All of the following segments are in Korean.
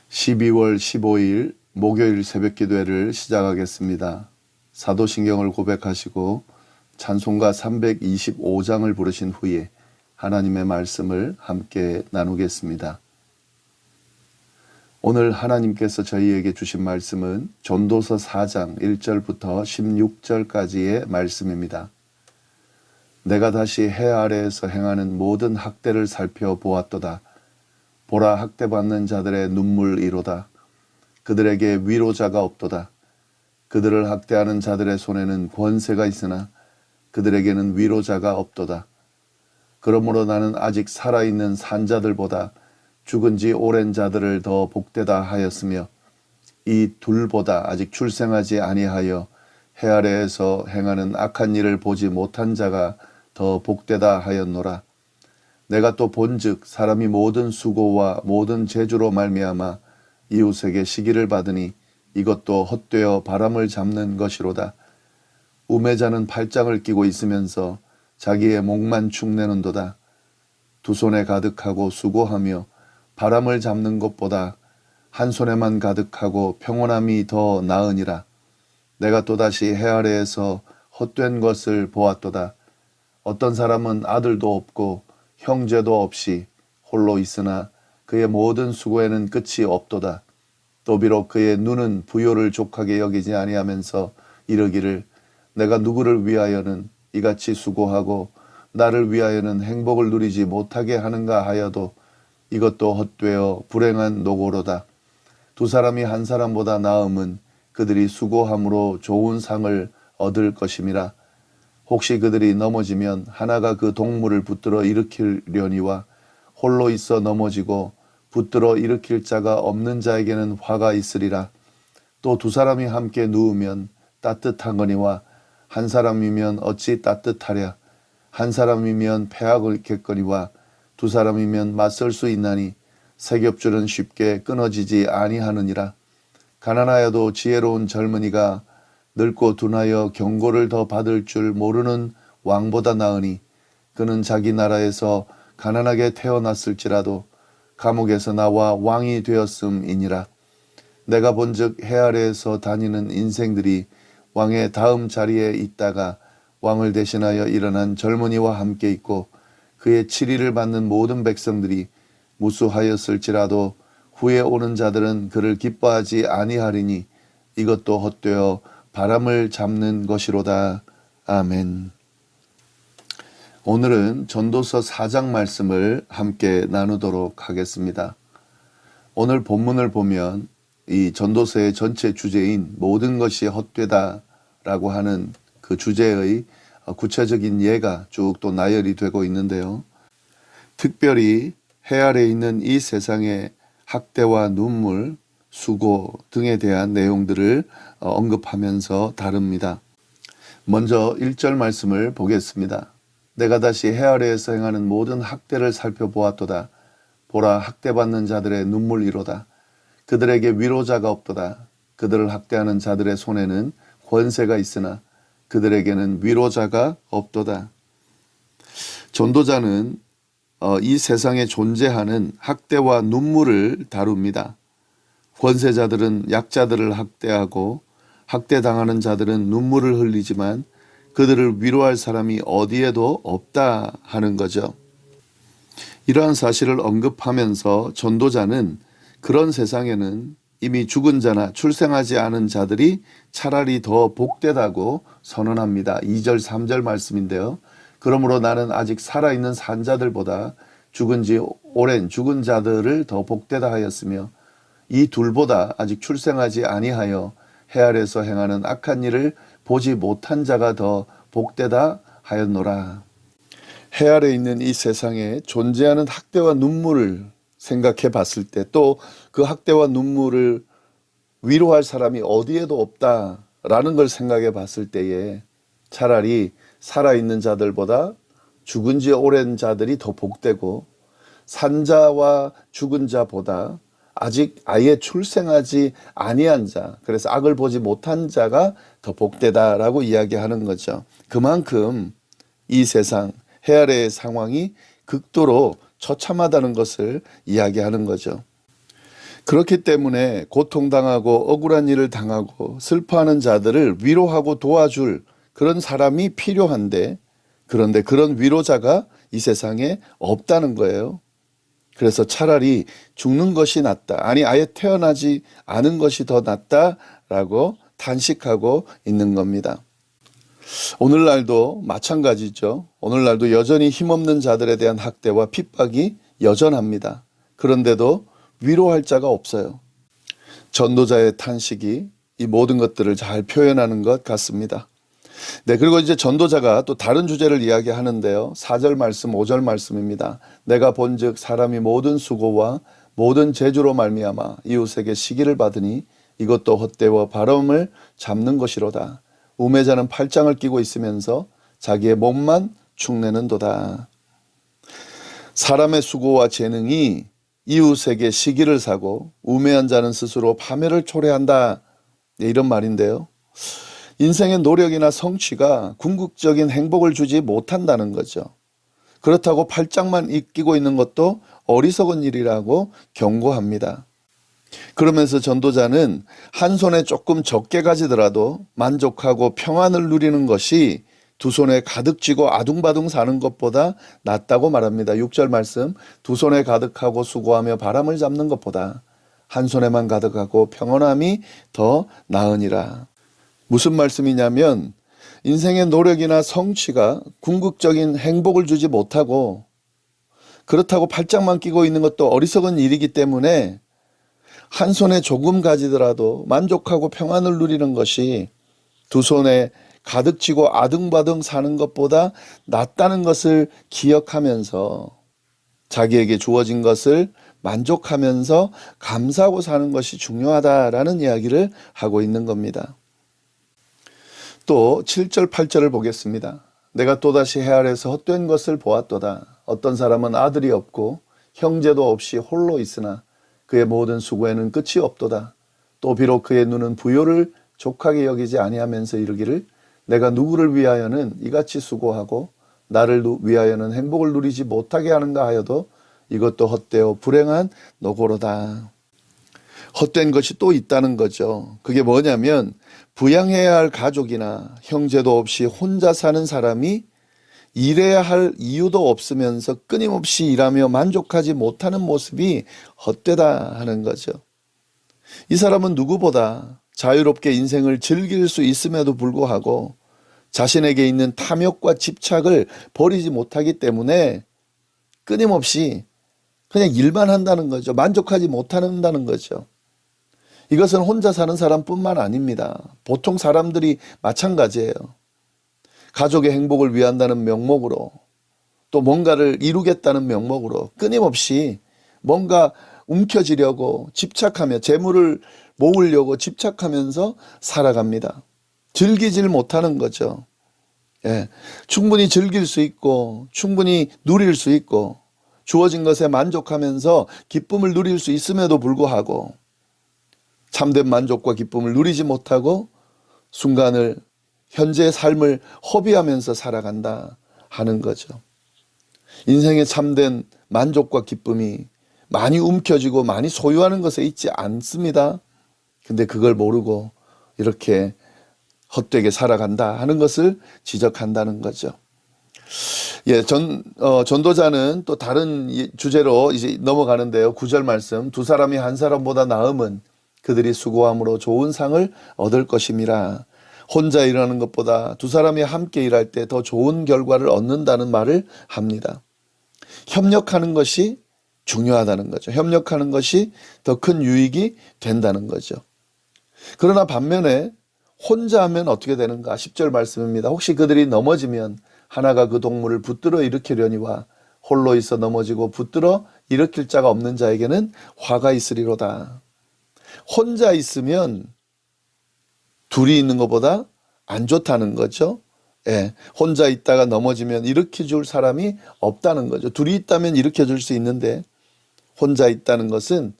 12월 15일 목요일 새벽기도회를 시작하겠습니다. 사도신경을 고백하시고 찬송가 325장을 부르신 후에 하나님의 말씀을 함께 나누겠습니다. 오늘 하나님께서 저희에게 주신 말씀은 전도서 4장 1절부터 16절까지의 말씀입니다. 내가 다시 해 아래에서 행하는 모든 학대를 살펴보았도다. 보라, 학대받는 자들의 눈물이로다. 그들에게 위로자가 없도다. 그들을 학대하는 자들의 손에는 권세가 있으나 그들에게는 위로자가 없도다. 그러므로 나는 아직 살아있는 산자들보다 죽은 지 오랜 자들을 더 복되다 하였으며 이 둘보다 아직 출생하지 아니하여 해 아래에서 행하는 악한 일을 보지 못한 자가 더 복되다 하였노라. 내가 또 본즉 사람이 모든 수고와 모든 재주로 말미암아 이웃에게 시기를 받으니 이것도 헛되어 바람을 잡는 것이로다. 우매자는 팔짱을 끼고 있으면서 자기의 목만 축내는도다. 두 손에 가득하고 수고하며 바람을 잡는 것보다 한 손에만 가득하고 평온함이 더 나으니라. 내가 또다시 해 아래에서 헛된 것을 보았도다. 어떤 사람은 아들도 없고 형제도 없이 홀로 있으나 그의 모든 수고에는 끝이 없도다. 또 비록 그의 눈은 부요를 족하게 여기지 아니하면서 이르기를 내가 누구를 위하여는 이같이 수고하고 나를 위하여는 행복을 누리지 못하게 하는가 하여도 이것도 헛되어 불행한 노고로다. 두 사람이 한 사람보다 나음은 그들이 수고함으로 좋은 상을 얻을 것임이라. 혹시 그들이 넘어지면 하나가 그 동물을 붙들어 일으키려니와 홀로 있어 넘어지고 붙들어 일으킬 자가 없는 자에게는 화가 있으리라. 또 두 사람이 함께 누우면 따뜻하거니와 한 사람이면 어찌 따뜻하랴. 한 사람이면 패하겠거니와 두 사람이면 맞설 수 있나니 세 겹줄은 쉽게 끊어지지 아니하느니라. 가난하여도 지혜로운 젊은이가 늙고 둔하여 경고를 더 받을 줄 모르는 왕보다 나으니 그는 자기 나라에서 가난하게 태어났을지라도 감옥에서 나와 왕이 되었음이니라. 내가 본즉 해 아래에서 다니는 인생들이 왕의 다음 자리에 있다가 왕을 대신하여 일어난 젊은이와 함께 있고 그의 치리를 받는 모든 백성들이 무수하였을지라도 후에 오는 자들은 그를 기뻐하지 아니하리니 이것도 헛되어 바람을 잡는 것이로다. 아멘. 오늘은 전도서 4장 말씀을 함께 나누도록 하겠습니다. 오늘 본문을 보면 이 전도서의 전체 주제인 모든 것이 헛되다라고 하는 그 주제의 구체적인 예가 쭉 또 나열이 되고 있는데요. 특별히 해 아래에 있는 이 세상의 학대와 눈물, 수고 등에 대한 내용들을 언급하면서 다룹니다. 먼저 1절 말씀을 보겠습니다. 내가 다시 해 아래에서 행하는 모든 학대를 살펴보았도다. 보라, 학대받는 자들의 눈물이로다. 그들에게 위로자가 없도다. 그들을 학대하는 자들의 손에는 권세가 있으나 그들에게는 위로자가 없도다. 전도자는 이 세상에 존재하는 학대와 눈물을 다룹니다. 권세자들은 약자들을 학대하고 학대당하는 자들은 눈물을 흘리지만 그들을 위로할 사람이 어디에도 없다 하는 거죠. 이러한 사실을 언급하면서 전도자는 그런 세상에는 이미 죽은 자나 출생하지 않은 자들이 차라리 더 복되다고 선언합니다. 2절 3절 말씀인데요. 그러므로 나는 아직 살아있는 산자들보다 죽은 지 오랜 죽은 자들을 더 복되다 하였으며 이 둘보다 아직 출생하지 아니하여 해 아래에서 행하는 악한 일을 보지 못한 자가 더 복되다 하였노라. 해 아래에 있는 이 세상에 존재하는 학대와 눈물을 생각해 봤을 때 또 그 학대와 눈물을 위로할 사람이 어디에도 없다라는 걸 생각해 봤을 때에 차라리 살아있는 자들보다 죽은 지 오랜 자들이 더 복되고 산자와 죽은 자보다 아직 아예 출생하지 아니한 자, 그래서 악을 보지 못한 자가 더 복되다라고 이야기하는 거죠. 그만큼 이 세상 해 아래의 상황이 극도로 처참하다는 것을 이야기하는 거죠. 그렇기 때문에 고통당하고 억울한 일을 당하고 슬퍼하는 자들을 위로하고 도와줄 그런 사람이 필요한데, 그런데 그런 위로자가 이 세상에 없다는 거예요. 그래서 차라리 죽는 것이 낫다. 아니, 아예 태어나지 않은 것이 더 낫다라고 탄식하고 있는 겁니다. 오늘날도 마찬가지죠. 오늘날도 여전히 힘없는 자들에 대한 학대와 핍박이 여전합니다. 그런데도 위로할 자가 없어요. 전도자의 탄식이 이 모든 것들을 잘 표현하는 것 같습니다. 네, 그리고 이제 전도자가 또 다른 주제를 이야기하는데요. 4절 말씀, 5절 말씀입니다. 내가 본즉 사람이 모든 수고와 모든 재주로 말미암아 이웃에게 시기를 받으니 이것도 헛되어 바람을 잡는 것이로다. 우매자는 팔짱을 끼고 있으면서 자기의 몸만 축내는도다. 사람의 수고와 재능이 이웃에게 시기를 사고 우매한 자는 스스로 파멸을 초래한다. 네, 이런 말인데요. 인생의 노력이나 성취가 궁극적인 행복을 주지 못한다는 거죠. 그렇다고 팔짱만 끼고 있는 것도 어리석은 일이라고 경고합니다. 그러면서 전도자는 한 손에 조금 적게 가지더라도 만족하고 평안을 누리는 것이 두 손에 가득 쥐고 아둥바둥 사는 것보다 낫다고 말합니다. 6절 말씀, 두 손에 가득하고 수고하며 바람을 잡는 것보다 한 손에만 가득하고 평안함이 더 나으니라. 무슨 말씀이냐면 인생의 노력이나 성취가 궁극적인 행복을 주지 못하고, 그렇다고 팔짱만 끼고 있는 것도 어리석은 일이기 때문에 한 손에 조금 가지더라도 만족하고 평안을 누리는 것이 두 손에 가득 쥐고 아등바등 사는 것보다 낫다는 것을 기억하면서 자기에게 주어진 것을 만족하면서 감사하고 사는 것이 중요하다라는 이야기를 하고 있는 겁니다. 또 7절 8절을 보겠습니다. 내가 또다시 해 아래에서 헛된 것을 보았도다. 어떤 사람은 아들이 없고 형제도 없이 홀로 있으나 그의 모든 수고에는 끝이 없도다. 또 비록 그의 눈은 부요를 족하게 여기지 아니하면서 이르기를 내가 누구를 위하여는 이같이 수고하고 나를 위하여는 행복을 누리지 못하게 하는가 하여도 이것도 헛되어 불행한 노고로다. 헛된 것이 또 있다는 거죠. 그게 뭐냐면 부양해야 할 가족이나 형제도 없이 혼자 사는 사람이 일해야 할 이유도 없으면서 끊임없이 일하며 만족하지 못하는 모습이 헛되다 하는 거죠. 이 사람은 누구보다 자유롭게 인생을 즐길 수 있음에도 불구하고 자신에게 있는 탐욕과 집착을 버리지 못하기 때문에 끊임없이 그냥 일만 한다는 거죠. 만족하지 못한다는 거죠. 이것은 혼자 사는 사람뿐만 아닙니다. 보통 사람들이 마찬가지예요. 가족의 행복을 위한다는 명목으로, 또 뭔가를 이루겠다는 명목으로 끊임없이 뭔가 움켜쥐려고 집착하며 재물을 모으려고 집착하면서 살아갑니다. 즐기질 못하는 거죠. 예, 충분히 즐길 수 있고 충분히 누릴 수 있고 주어진 것에 만족하면서 기쁨을 누릴 수 있음에도 불구하고 참된 만족과 기쁨을 누리지 못하고 순간을, 현재의 삶을 허비하면서 살아간다 하는 거죠. 인생의 참된 만족과 기쁨이 많이 움켜쥐고 많이 소유하는 것에 있지 않습니다. 근데 그걸 모르고 이렇게 헛되게 살아간다 하는 것을 지적한다는 거죠. 예, 전도자는 또 다른 주제로 이제 넘어가는데요. 9절 말씀, 두 사람이 한 사람보다 나음은 그들이 수고함으로 좋은 상을 얻을 것임이라. 혼자 일하는 것보다 두 사람이 함께 일할 때 더 좋은 결과를 얻는다는 말을 합니다. 협력하는 것이 중요하다는 거죠. 협력하는 것이 더 큰 유익이 된다는 거죠. 그러나 반면에 혼자 하면 어떻게 되는가? 10절 말씀입니다. 혹시 그들이 넘어지면 하나가 그 동물을 붙들어 일으키려니와 홀로 있어 넘어지고 붙들어 일으킬 자가 없는 자에게는 화가 있으리로다. 혼자 있으면 둘이 있는 것보다 안 좋다는 거죠. 예, 혼자 있다가 넘어지면 일으켜줄 사람이 없다는 거죠. 둘이 있다면 일으켜줄 수 있는데 혼자 있다는 것은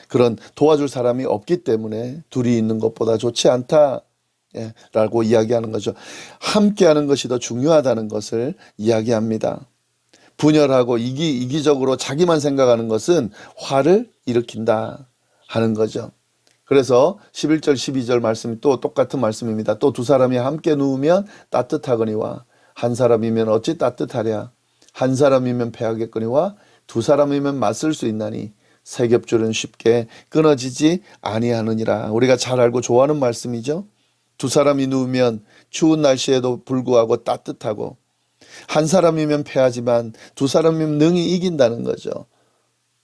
그런 도와줄 사람이 없기 때문에 둘이 있는 것보다 좋지 않다 라고 이야기하는 거죠. 함께하는 것이 더 중요하다는 것을 이야기합니다. 분열하고 이기적으로 자기만 생각하는 것은 화를 일으킨다 하는 거죠. 그래서 11절 12절 말씀이 또 똑같은 말씀입니다. 또 두 사람이 함께 누우면 따뜻하거니와 한 사람이면 어찌 따뜻하랴. 한 사람이면 패하겠거니와 두 사람이면 맞설 수 있나니 세 겹줄은 쉽게 끊어지지 아니하느니라. 우리가 잘 알고 좋아하는 말씀이죠. 두 사람이 누우면 추운 날씨에도 불구하고 따뜻하고, 한 사람이면 패하지만 두 사람이면 능히 이긴다는 거죠.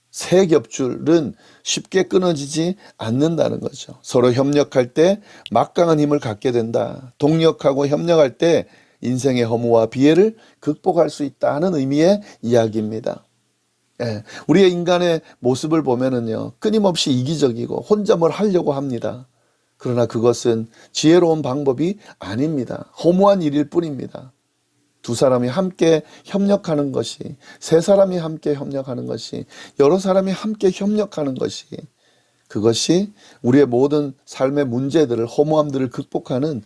세 겹줄은 쉽게 끊어지지 않는다는 거죠. 서로 협력할 때 막강한 힘을 갖게 된다. 동력하고 협력할 때 인생의 허무와 비애를 극복할 수 있다는 의미의 이야기입니다. 예, 우리의 인간의 모습을 보면은요, 끊임없이 이기적이고 혼자 뭘 하려고 합니다. 그러나 그것은 지혜로운 방법이 아닙니다. 허무한 일일 뿐입니다. 두 사람이 함께 협력하는 것이, 세 사람이 함께 협력하는 것이, 여러 사람이 함께 협력하는 것이, 그것이 우리의 모든 삶의 문제들을, 허무함들을 극복하는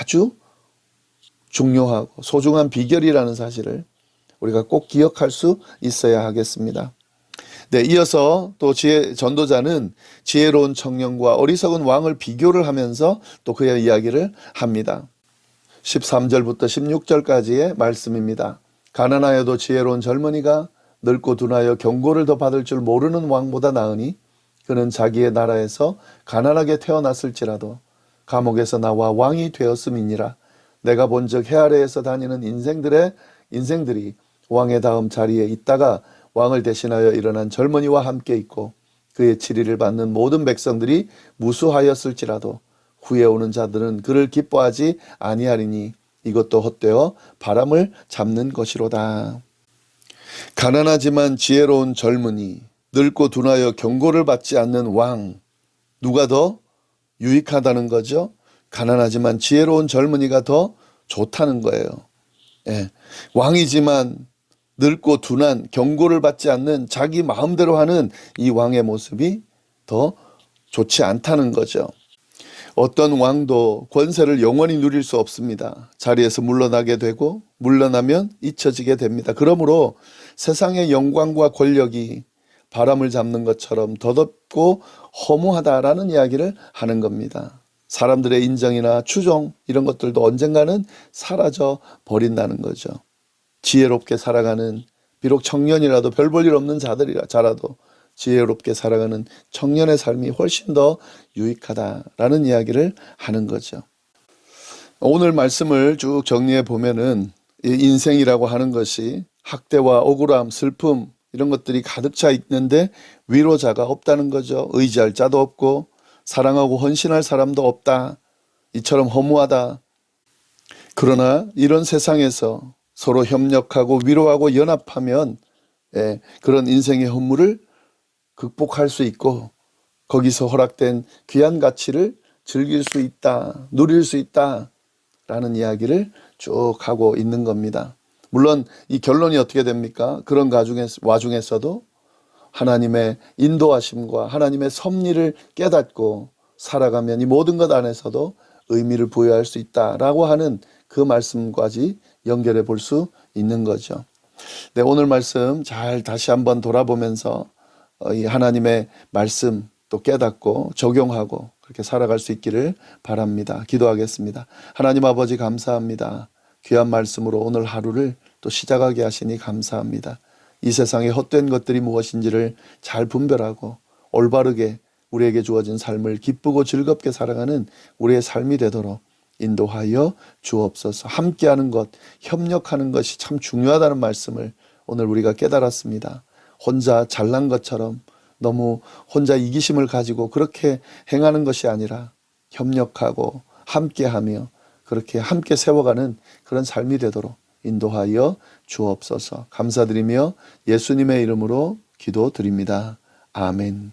아주 중요하고 소중한 비결이라는 사실을 우리가 꼭 기억할 수 있어야 하겠습니다. 네, 이어서 또 전도자는 지혜로운 청년과 어리석은 왕을 비교를 하면서 또 그의 이야기를 합니다. 13절부터 16절까지의 말씀입니다. 가난하여도 지혜로운 젊은이가 늙고 둔하여 경고를 더 받을 줄 모르는 왕보다 나으니 그는 자기의 나라에서 가난하게 태어났을지라도 감옥에서 나와 왕이 되었음이니라. 내가 본즉 해 아래에서 다니는 인생들이 왕의 다음 자리에 있다가 왕을 대신하여 일어난 젊은이와 함께 있고 그의 치리를 받는 모든 백성들이 무수하였을지라도 후에 오는 자들은 그를 기뻐하지 아니하리니 이것도 헛되어 바람을 잡는 것이로다. 가난하지만 지혜로운 젊은이, 늙고 둔하여 경고를 받지 않는 왕, 누가 더 유익하다는 거죠? 가난하지만 지혜로운 젊은이가 더 좋다는 거예요. 예. 왕이지만 늙고 둔한, 경고를 받지 않는 자기 마음대로 하는 이 왕의 모습이 더 좋지 않다는 거죠. 어떤 왕도 권세를 영원히 누릴 수 없습니다. 자리에서 물러나게 되고 물러나면 잊혀지게 됩니다. 그러므로 세상의 영광과 권력이 바람을 잡는 것처럼 더덥고 허무하다라는 이야기를 하는 겁니다. 사람들의 인정이나 추종 이런 것들도 언젠가는 사라져 버린다는 거죠. 지혜롭게 살아가는, 비록 청년이라도 별 볼 일 없는 자라도 지혜롭게 살아가는 청년의 삶이 훨씬 더 유익하다라는 이야기를 하는 거죠. 오늘 말씀을 쭉 정리해 보면은 이 인생이라고 하는 것이 학대와 억울함, 슬픔 이런 것들이 가득 차 있는데 위로자가 없다는 거죠. 의지할 자도 없고 사랑하고 헌신할 사람도 없다. 이처럼 허무하다. 그러나 이런 세상에서 서로 협력하고 위로하고 연합하면 그런 인생의 허물을 극복할 수 있고 거기서 허락된 귀한 가치를 즐길 수 있다, 누릴 수 있다라는 이야기를 쭉 하고 있는 겁니다. 물론 이 결론이 어떻게 됩니까? 그런 와중에서도 하나님의 인도하심과 하나님의 섭리를 깨닫고 살아가면 이 모든 것 안에서도 의미를 부여할 수 있다라고 하는 그 말씀까지 연결해 볼 수 있는 거죠. 네, 오늘 말씀 잘 다시 한번 돌아보면서 이 하나님의 말씀 또 깨닫고 적용하고 그렇게 살아갈 수 있기를 바랍니다. 기도하겠습니다. 하나님 아버지 감사합니다. 귀한 말씀으로 오늘 하루를 또 시작하게 하시니 감사합니다. 이 세상에 헛된 것들이 무엇인지를 잘 분별하고 올바르게 우리에게 주어진 삶을 기쁘고 즐겁게 살아가는 우리의 삶이 되도록 인도하여 주옵소서. 함께하는 것, 협력하는 것이 참 중요하다는 말씀을 오늘 우리가 깨달았습니다. 혼자 잘난 것처럼 너무 혼자 이기심을 가지고 그렇게 행하는 것이 아니라 협력하고 함께하며 그렇게 함께 세워가는 그런 삶이 되도록 인도하여 주옵소서. 감사드리며 예수님의 이름으로 기도드립니다. 아멘.